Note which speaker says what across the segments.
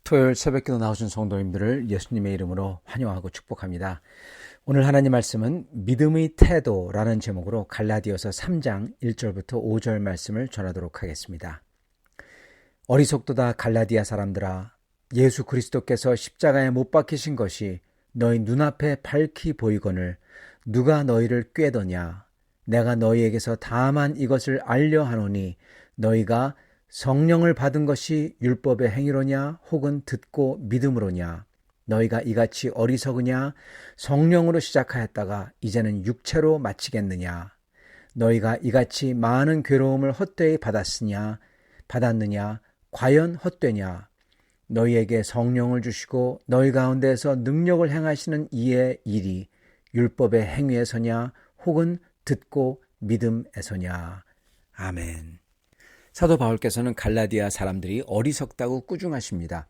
Speaker 1: 토요일 새벽기도 나오신 성도님들을 예수님의 이름으로 환영하고 축복합니다. 오늘 하나님 말씀은 믿음의 태도라는 제목으로 갈라디아서 3장 1절부터 5절 말씀을 전하도록 하겠습니다. 어리석도다 갈라디아 사람들아, 예수 그리스도께서 십자가에 못 박히신 것이 너희 눈앞에 밝히 보이거늘 누가 너희를 꾀더냐. 내가 너희에게서 다만 이것을 알려 하노니 너희가 성령을 받은 것이 율법의 행위로냐 혹은 듣고 믿음으로냐. 너희가 이같이 어리석으냐. 성령으로 시작하였다가 이제는 육체로 마치겠느냐. 너희가 이같이 많은 괴로움을 헛되이 받았느냐. 과연 헛되냐. 너희에게 성령을 주시고 너희 가운데에서 능력을 행하시는 이의 일이 율법의 행위에서냐 혹은 듣고 믿음에서냐. 아멘. 사도 바울께서는 갈라디아 사람들이 어리석다고 꾸중하십니다.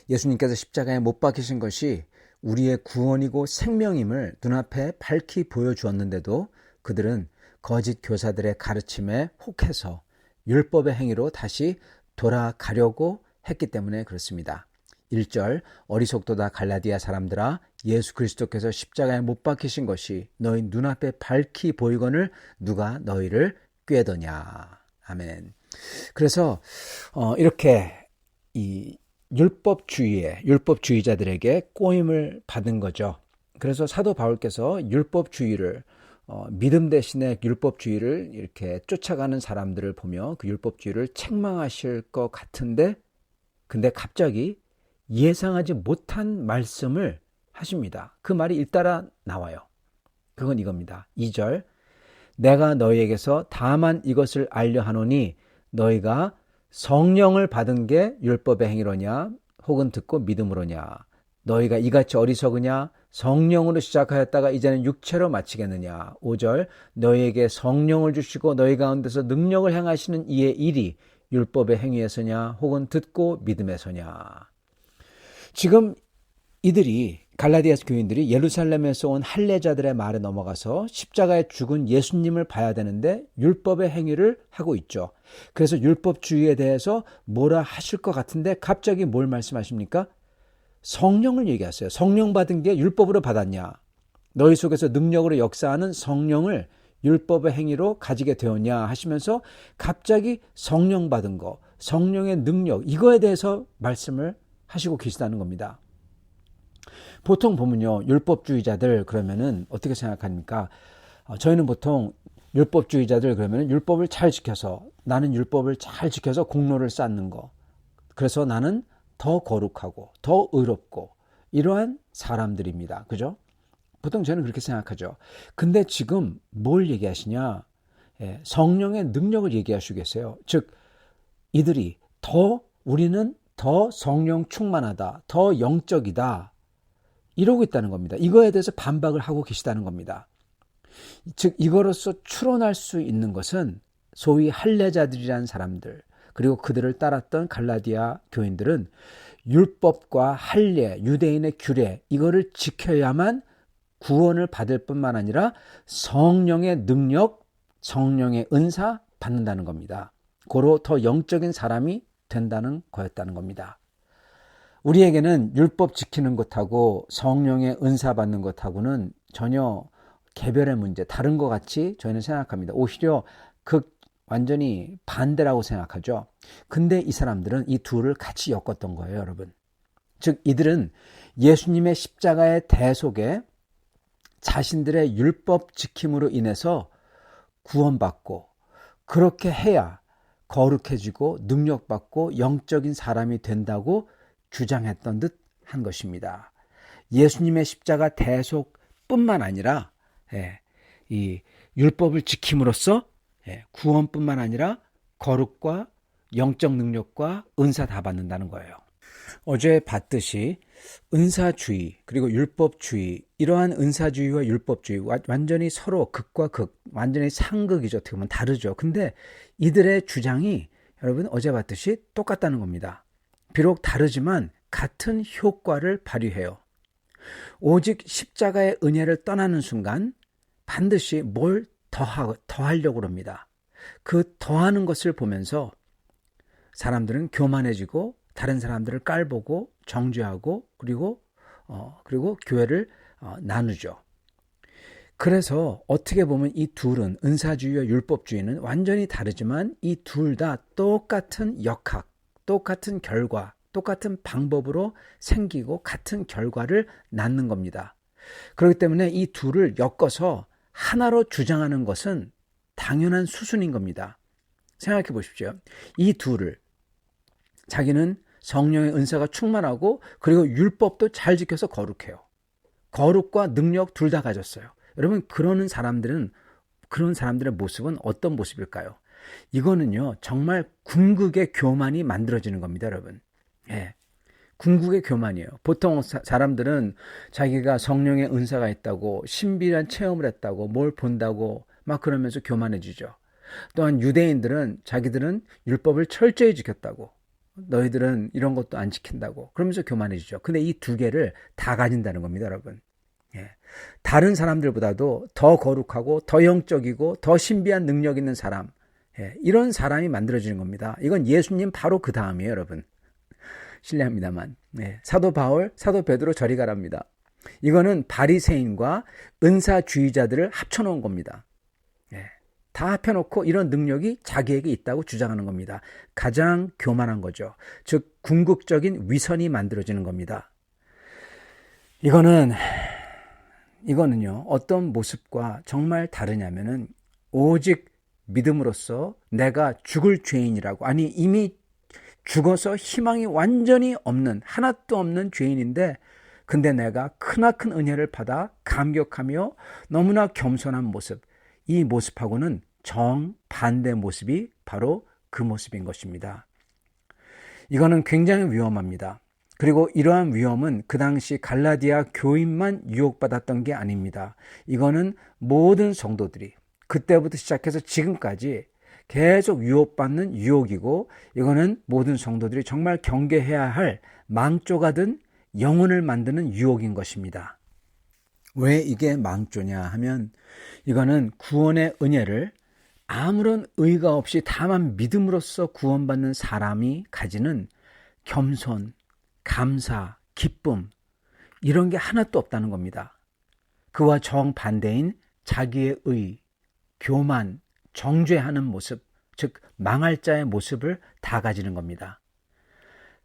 Speaker 1: 예수님께서 십자가에 못 박히신 것이 우리의 구원이고 생명임을 눈앞에 밝히 보여주었는데도 그들은 거짓 교사들의 가르침에 혹해서 율법의 행위로 다시 돌아가려고 했기 때문에 그렇습니다. 1절 어리석도다 갈라디아 사람들아, 예수 그리스도께서 십자가에 못 박히신 것이 너희 눈앞에 밝히 보이거늘 누가 너희를 꾀더냐. 아멘. 그래서 이렇게 이 율법주의자들에게 꼬임을 받은 거죠. 그래서 사도 바울께서 율법주의를 믿음 대신에 율법주의를 이렇게 쫓아가는 사람들을 보며 그 율법주의를 책망하실 것 같은데, 근데 갑자기 예상하지 못한 말씀을 하십니다. 그 말이 잇따라 나와요. 그건 이겁니다. 2절 내가 너희에게서 다만 이것을 알려 하노니 너희가 성령을 받은 게 율법의 행위로냐 혹은 듣고 믿음으로냐. 너희가 이같이 어리석으냐. 성령으로 시작하였다가 이제는 육체로 마치겠느냐. 5절 너희에게 성령을 주시고 너희 가운데서 능력을 행하시는 이의 일이 율법의 행위에서냐 혹은 듣고 믿음에서냐. 지금 이들이 갈라디아 교인들이 예루살렘에서 온 할례자들의 말에 넘어가서 십자가에 죽은 예수님을 봐야 되는데 율법의 행위를 하고 있죠. 그래서 율법주의에 대해서 뭐라 하실 것 같은데 갑자기 뭘 말씀하십니까? 성령을 얘기하세요. 성령 받은 게 율법으로 받았냐? 너희 속에서 능력으로 역사하는 성령을 율법의 행위로 가지게 되었냐 하시면서 갑자기 성령 받은 거, 성령의 능력, 이거에 대해서 말씀을 하시고 계시다는 겁니다. 보통 보면요, 율법주의자들 그러면은 어떻게 생각합니까? 저희는 보통 율법주의자들 그러면은 율법을 잘 지켜서, 나는 율법을 잘 지켜서 공로를 쌓는 거, 그래서 나는 더 거룩하고 더 의롭고 이러한 사람들입니다. 그죠? 보통 저는 그렇게 생각하죠. 근데 지금 뭘 얘기하시냐? 성령의 능력을 얘기하시겠어요. 즉 우리는 더 성령 충만하다, 더 영적이다, 이러고 있다는 겁니다. 이거에 대해서 반박을 하고 계시다는 겁니다. 즉 이거로서 추론할 수 있는 것은 소위 할례자들이라는 사람들, 그리고 그들을 따랐던 갈라디아 교인들은 율법과 할례, 유대인의 규례, 이거를 지켜야만 구원을 받을 뿐만 아니라 성령의 능력, 성령의 은사 받는다는 겁니다. 고로 더 영적인 사람이 된다는 거였다는 겁니다. 우리에게는 율법 지키는 것하고 성령의 은사 받는 것하고는 전혀 개별의 문제, 다른 것 같이 저희는 생각합니다. 오히려 완전히 반대라고 생각하죠. 근데 이 사람들은 이 둘을 같이 엮었던 거예요, 여러분. 즉 이들은 예수님의 십자가의 대속에 자신들의 율법 지킴으로 인해서 구원받고, 그렇게 해야 거룩해지고 능력받고 영적인 사람이 된다고 주장했던 듯 한 것입니다. 예수님의 십자가 대속뿐만 아니라 이 율법을 지킴으로써 구원뿐만 아니라 거룩과 영적 능력과 은사 다 받는다는 거예요. 어제 봤듯이 은사주의 그리고 율법주의, 이러한 은사주의와 율법주의 완전히 서로 극과 극, 완전히 상극이죠. 어떻게 보면 다르죠. 근데 이들의 주장이 여러분 어제 봤듯이 똑같다는 겁니다. 비록 다르지만 같은 효과를 발휘해요. 오직 십자가의 은혜를 떠나는 순간 반드시 뭘 더하려고 합니다. 그 더하는 것을 보면서 사람들은 교만해지고 다른 사람들을 깔보고 정죄하고 그리고 교회를 나누죠. 그래서 어떻게 보면 이 둘은 은사주의와 율법주의는 완전히 다르지만 이 둘 다 똑같은 역학, 똑같은 결과, 똑같은 방법으로 생기고 같은 결과를 낳는 겁니다. 그렇기 때문에 이 둘을 엮어서 하나로 주장하는 것은 당연한 수순인 겁니다. 생각해 보십시오. 이 둘을 자기는 성령의 은사가 충만하고 그리고 율법도 잘 지켜서 거룩해요. 거룩과 능력 둘 다 가졌어요. 여러분, 그런 사람들의 모습은 어떤 모습일까요? 이거는요, 정말 궁극의 교만이 만들어지는 겁니다, 여러분. 예. 궁극의 교만이에요. 보통 사람들은 자기가 성령의 은사가 있다고, 신비한 체험을 했다고, 뭘 본다고 막 그러면서 교만해지죠. 또한 유대인들은 자기들은 율법을 철저히 지켰다고, 너희들은 이런 것도 안 지킨다고 그러면서 교만해지죠. 근데 이 두 개를 다 가진다는 겁니다, 여러분. 예. 다른 사람들보다도 더 거룩하고 더 영적이고 더 신비한 능력 있는 사람, 예. 이런 사람이 만들어지는 겁니다. 이건 예수님 바로 그 다음이에요, 여러분. 실례합니다만. 예. 사도 바울, 사도 베드로 저리 가랍니다. 이거는 바리새인과 은사주의자들을 합쳐놓은 겁니다. 예. 다 합해놓고 이런 능력이 자기에게 있다고 주장하는 겁니다. 가장 교만한 거죠. 즉 궁극적인 위선이 만들어지는 겁니다. 이거는요, 어떤 모습과 정말 다르냐면은 오직 믿음으로써 내가 죽을 죄인이라고, 아니 이미 죽어서 희망이 완전히 없는, 하나도 없는 죄인인데 근데 내가 크나큰 은혜를 받아 감격하며 너무나 겸손한 모습, 이 모습하고는 정반대 모습이 바로 그 모습인 것입니다. 이거는 굉장히 위험합니다. 그리고 이러한 위험은 그 당시 갈라디아 교인만 유혹받았던 게 아닙니다. 이거는 모든 성도들이 그때부터 시작해서 지금까지 계속 유혹받는 유혹이고, 이거는 모든 성도들이 정말 경계해야 할 망조가 든 영혼을 만드는 유혹인 것입니다. 왜 이게 망조냐 하면, 이거는 구원의 은혜를 아무런 의가 없이 다만 믿음으로써 구원받는 사람이 가지는 겸손, 감사, 기쁨, 이런 게 하나도 없다는 겁니다. 그와 정반대인 자기의 의, 교만, 정죄하는 모습, 즉 망할 자의 모습을 다 가지는 겁니다.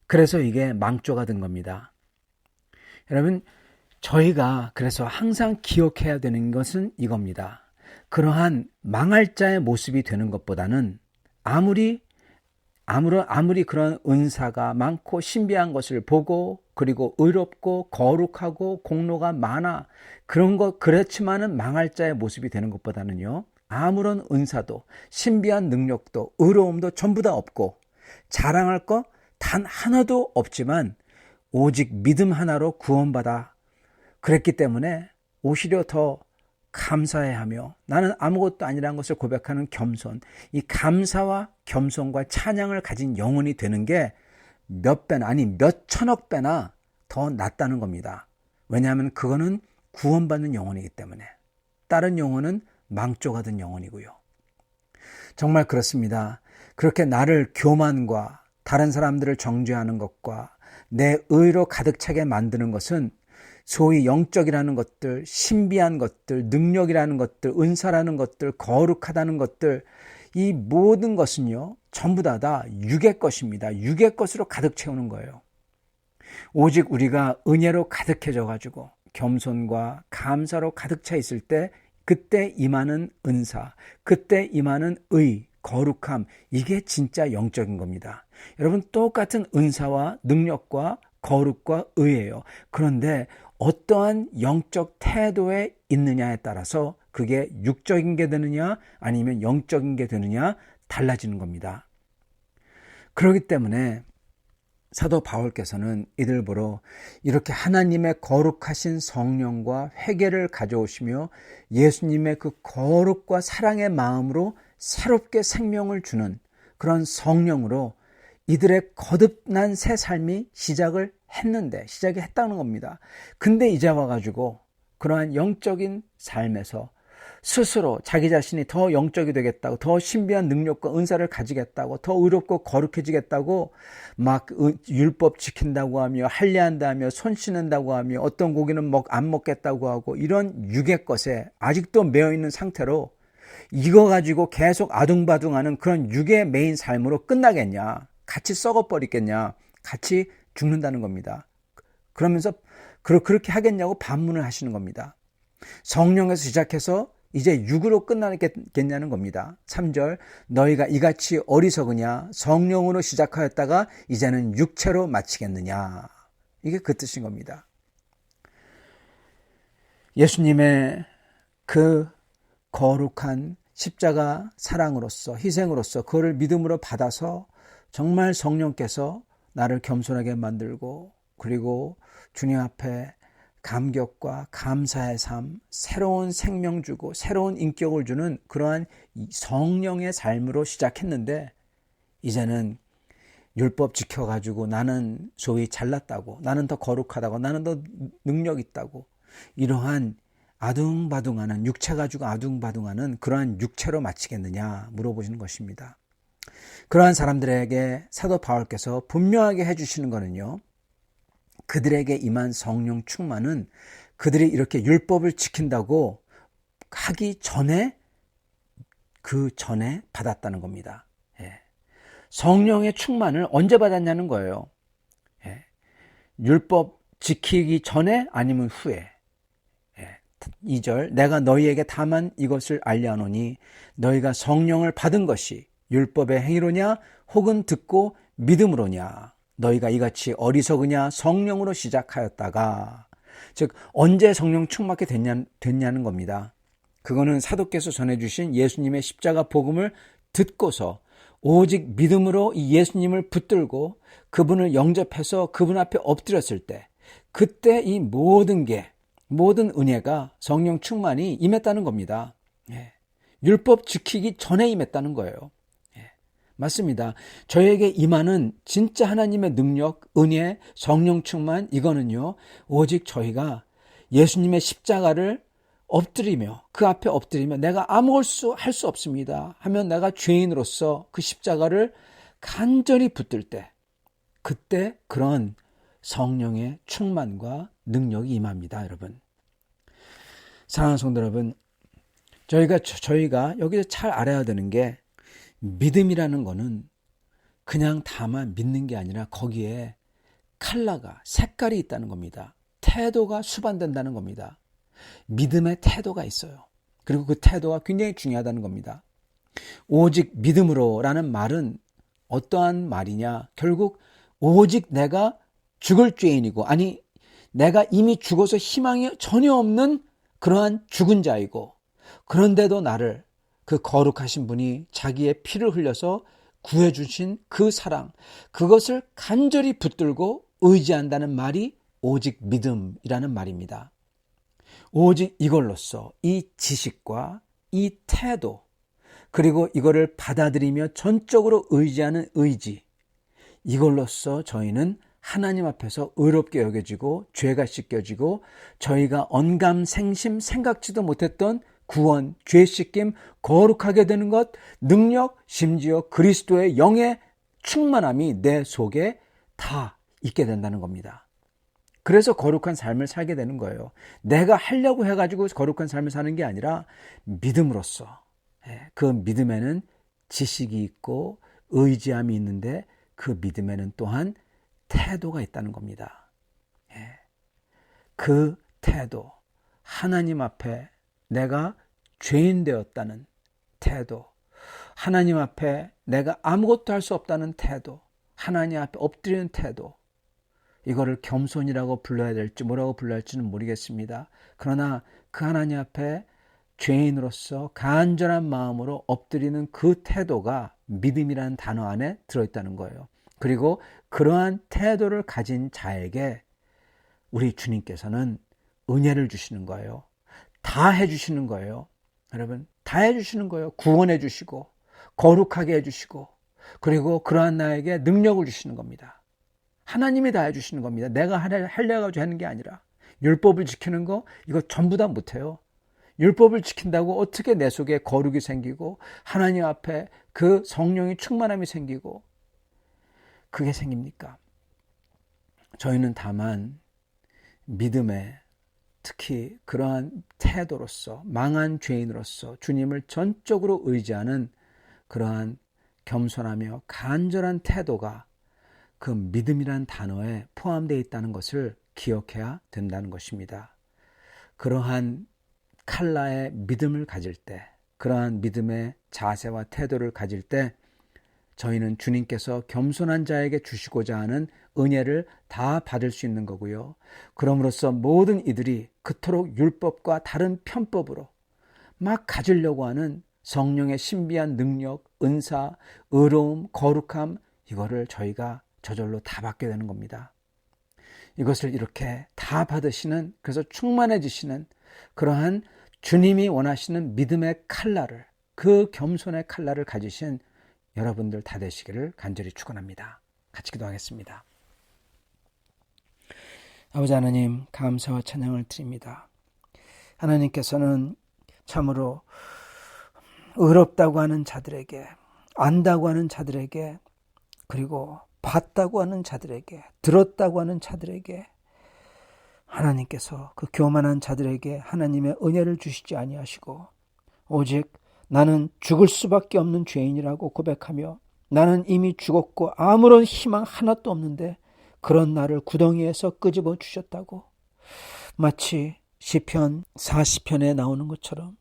Speaker 1: 그래서 이게 망조가 된 겁니다. 여러분, 저희가 그래서 항상 기억해야 되는 것은 이겁니다. 그러한 망할 자의 모습이 되는 것보다는 아무리 그런 은사가 많고 신비한 것을 보고 그리고 의롭고 거룩하고 공로가 많아 그렇지만은 망할 자의 모습이 되는 것보다는요, 아무런 은사도 신비한 능력도 의로움도 전부 다 없고 자랑할 거 단 하나도 없지만 오직 믿음 하나로 구원받아 그랬기 때문에 오히려 더 감사해하며 나는 아무것도 아니라는 것을 고백하는 겸손, 이 감사와 겸손과 찬양을 가진 영혼이 되는 게 몇 배나, 아니 몇 천억 배나 더 낫다는 겁니다. 왜냐하면 그거는 구원받는 영혼이기 때문에. 다른 영혼은 망조가 된 영혼이고요. 정말 그렇습니다. 그렇게 나를 교만과 다른 사람들을 정죄하는 것과 내 의로 가득 차게 만드는 것은 소위 영적이라는 것들, 신비한 것들, 능력이라는 것들, 은사라는 것들, 거룩하다는 것들, 이 모든 것은요, 전부 다 육의 것입니다. 육의 것으로 가득 채우는 거예요. 오직 우리가 은혜로 가득해져 가지고 겸손과 감사로 가득 차 있을 때 그때 임하는 은사, 그때 임하는 의, 거룩함, 이게 진짜 영적인 겁니다. 여러분, 똑같은 은사와 능력과 거룩과 의예요. 그런데 어떠한 영적 태도에 있느냐에 따라서 그게 육적인 게 되느냐 아니면 영적인 게 되느냐 달라지는 겁니다. 그렇기 때문에 사도 바울께서는 이들 보러 이렇게 하나님의 거룩하신 성령과 회개를 가져오시며 예수님의 그 거룩과 사랑의 마음으로 새롭게 생명을 주는 그런 성령으로 이들의 거듭난 새 삶이 시작을 했다는 겁니다. 근데 이제 와가지고 그러한 영적인 삶에서 스스로 자기 자신이 더 영적이 되겠다고, 더 신비한 능력과 은사를 가지겠다고, 더 의롭고 거룩해지겠다고 막 율법 지킨다고 하며 할례한다 하며 손 씻는다고 하며 어떤 고기는 안 먹겠다고 하고, 이런 육의 것에 아직도 매여 있는 상태로 이거 가지고 계속 아둥바둥하는 그런 육의 매인 삶으로 끝나겠냐, 같이 썩어버리겠냐, 같이 죽는다는 겁니다. 그러면서 그렇게 하겠냐고 반문을 하시는 겁니다. 성령에서 시작해서 이제 육으로 끝나겠냐는 겁니다. 3절, 너희가 이같이 어리석으냐, 성령으로 시작하였다가 이제는 육체로 마치겠느냐. 이게 그 뜻인 겁니다. 예수님의 그 거룩한 십자가 사랑으로서, 희생으로서 그거를 믿음으로 받아서 정말 성령께서 나를 겸손하게 만들고, 그리고 주님 앞에 감격과 감사의 삶, 새로운 생명 주고 새로운 인격을 주는 그러한 성령의 삶으로 시작했는데, 이제는 율법 지켜가지고 나는 소위 잘났다고, 나는 더 거룩하다고, 나는 더 능력 있다고, 이러한 아둥바둥하는, 육체 가지고 아둥바둥하는 그러한 육체로 마치겠느냐 물어보시는 것입니다. 그러한 사람들에게 사도 바울께서 분명하게 해주시는 것은요, 그들에게 임한 성령 충만은 그들이 이렇게 율법을 지킨다고 하기 전에, 그 전에 받았다는 겁니다. 성령의 충만을 언제 받았냐는 거예요. 율법 지키기 전에 아니면 후에. 2절, 내가 너희에게 다만 이것을 알려하노니 너희가 성령을 받은 것이 율법의 행위로냐 혹은 듣고 믿음으로냐, 너희가 이같이 어리석으냐, 성령으로 시작하였다가, 즉 언제 성령 충만하게 됐냐는 겁니다. 그거는 사도께서 전해주신 예수님의 십자가 복음을 듣고서 오직 믿음으로 이 예수님을 붙들고 그분을 영접해서 그분 앞에 엎드렸을 때, 그때 이 모든 은혜가, 성령 충만이 임했다는 겁니다. 율법 지키기 전에 임했다는 거예요. 맞습니다. 저에게 임하는 진짜 하나님의 능력, 은혜, 성령 충만, 이거는요, 오직 저희가 예수님의 십자가를 엎드리며, 그 앞에 엎드리며 내가 아무것도 할 수 없습니다 하면, 내가 죄인으로서 그 십자가를 간절히 붙들 때, 그때 그런 성령의 충만과 능력이 임합니다. 여러분, 사랑하는 성도 여러분, 저희가 여기서 잘 알아야 되는 게, 믿음이라는 거는 그냥 다만 믿는 게 아니라 거기에 컬러가, 색깔이 있다는 겁니다. 태도가 수반된다는 겁니다. 믿음의 태도가 있어요. 그리고 그 태도가 굉장히 중요하다는 겁니다. 오직 믿음으로라는 말은 어떠한 말이냐, 결국 오직 내가 죽을 죄인이고, 아니 내가 이미 죽어서 희망이 전혀 없는 그러한 죽은 자이고, 그런데도 나를 그 거룩하신 분이 자기의 피를 흘려서 구해주신 그 사랑, 그것을 간절히 붙들고 의지한다는 말이 오직 믿음이라는 말입니다. 오직 이걸로써 이 지식과 이 태도, 그리고 이거를 받아들이며 전적으로 의지하는 의지, 이걸로써 저희는 하나님 앞에서 의롭게 여겨지고 죄가 씻겨지고, 저희가 언감생심 생각지도 못했던 구원, 죄 씻김, 거룩하게 되는 것, 능력, 심지어 그리스도의 영의 충만함이 내 속에 다 있게 된다는 겁니다. 그래서 거룩한 삶을 살게 되는 거예요. 내가 하려고 해가지고 거룩한 삶을 사는 게 아니라 믿음으로써, 그 믿음에는 지식이 있고 의지함이 있는데, 그 믿음에는 또한 태도가 있다는 겁니다. 그 태도, 하나님 앞에 내가 죄인 되었다는 태도, 하나님 앞에 내가 아무것도 할 수 없다는 태도, 하나님 앞에 엎드리는 태도, 이거를 겸손이라고 불러야 될지 뭐라고 불러야 할지는 모르겠습니다. 그러나 그 하나님 앞에 죄인으로서 간절한 마음으로 엎드리는 그 태도가 믿음이라는 단어 안에 들어있다는 거예요. 그리고 그러한 태도를 가진 자에게 우리 주님께서는 은혜를 주시는 거예요. 다 해주시는 거예요. 여러분, 다 해주시는 거예요. 구원해 주시고 거룩하게 해주시고, 그리고 그러한 나에게 능력을 주시는 겁니다. 하나님이 다 해주시는 겁니다. 내가 하려고 하는 게 아니라. 율법을 지키는 거, 이거 전부 다 못해요. 율법을 지킨다고 어떻게 내 속에 거룩이 생기고 하나님 앞에 그 성령의 충만함이 생기고 그게 생깁니까? 저희는 다만 믿음에 특히 그러한 태도로서 망한 죄인으로서 주님을 전적으로 의지하는 그러한 겸손하며 간절한 태도가 그 믿음이란 단어에 포함되어 있다는 것을 기억해야 된다는 것입니다. 그러한 칼라의 믿음을 가질 때, 그러한 믿음의 자세와 태도를 가질 때 저희는 주님께서 겸손한 자에게 주시고자 하는 은혜를 다 받을 수 있는 거고요. 그럼으로써 모든 이들이 그토록 율법과 다른 편법으로 막 가지려고 하는 성령의 신비한 능력, 은사, 의로움, 거룩함, 이거를 저희가 저절로 다 받게 되는 겁니다. 이것을 이렇게 다 받으시는, 그래서 충만해지시는 그러한 주님이 원하시는 믿음의 칼날을, 그 겸손의 칼날을 가지신 여러분들 다 되시기를 간절히 축원합니다. 같이 기도하겠습니다. 아버지 하나님, 감사와 찬양을 드립니다. 하나님께서는 참으로 의롭다고 하는 자들에게, 안다고 하는 자들에게, 그리고 봤다고 하는 자들에게, 들었다고 하는 자들에게, 하나님께서 그 교만한 자들에게 하나님의 은혜를 주시지 아니하시고 오직 나는 죽을 수밖에 없는 죄인이라고 고백하며 나는 이미 죽었고 아무런 희망 하나도 없는데 그런 나를 구덩이에서 끄집어 주셨다고, 마치 시편 40편에 나오는 것처럼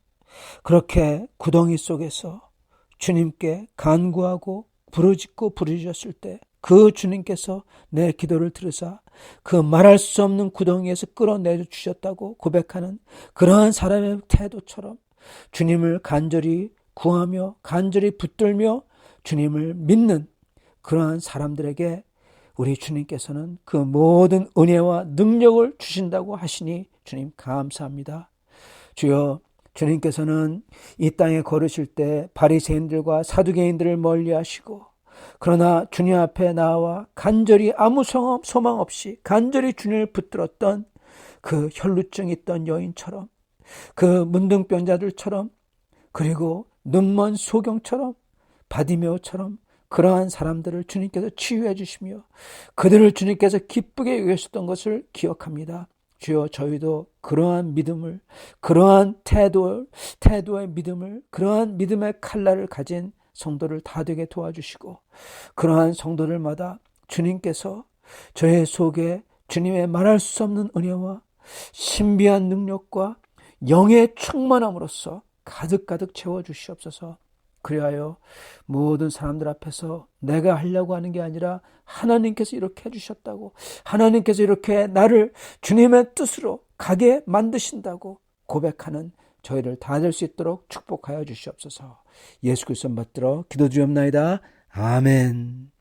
Speaker 1: 그렇게 구덩이 속에서 주님께 간구하고 부르짖었을 때 그 주님께서 내 기도를 들으사 그 말할 수 없는 구덩이에서 끌어내 주셨다고 고백하는 그러한 사람의 태도처럼 주님을 간절히 구하며 간절히 붙들며 주님을 믿는 그러한 사람들에게 우리 주님께서는 그 모든 은혜와 능력을 주신다고 하시니 주님 감사합니다. 주여, 주님께서는 이 땅에 걸으실 때 바리새인들과 사두개인들을 멀리하시고 그러나 주님 앞에 나와 간절히 아무 소망 없이 간절히 주님을 붙들었던 그 혈루증 있던 여인처럼, 그 문둥병자들처럼, 그리고 눈먼 소경처럼, 바디메오처럼 그러한 사람들을 주님께서 치유해 주시며 그들을 주님께서 기쁘게 여기셨던 것을 기억합니다. 주여, 저희도 그러한 믿음을, 그러한 태도의 믿음을, 그러한 믿음의 칼날을 가진 성도를 다 되게 도와주시고 그러한 성도들마다 주님께서 저의 속에 주님의 말할 수 없는 은혜와 신비한 능력과 영의 충만함으로써 가득가득 채워주시옵소서. 그리하여 모든 사람들 앞에서 내가 하려고 하는 게 아니라 하나님께서 이렇게 해주셨다고, 하나님께서 이렇게 나를 주님의 뜻으로 가게 만드신다고 고백하는 저희를 다 될 수 있도록 축복하여 주시옵소서. 예수 그리스도 받들어 기도드리옵나이다. 아멘.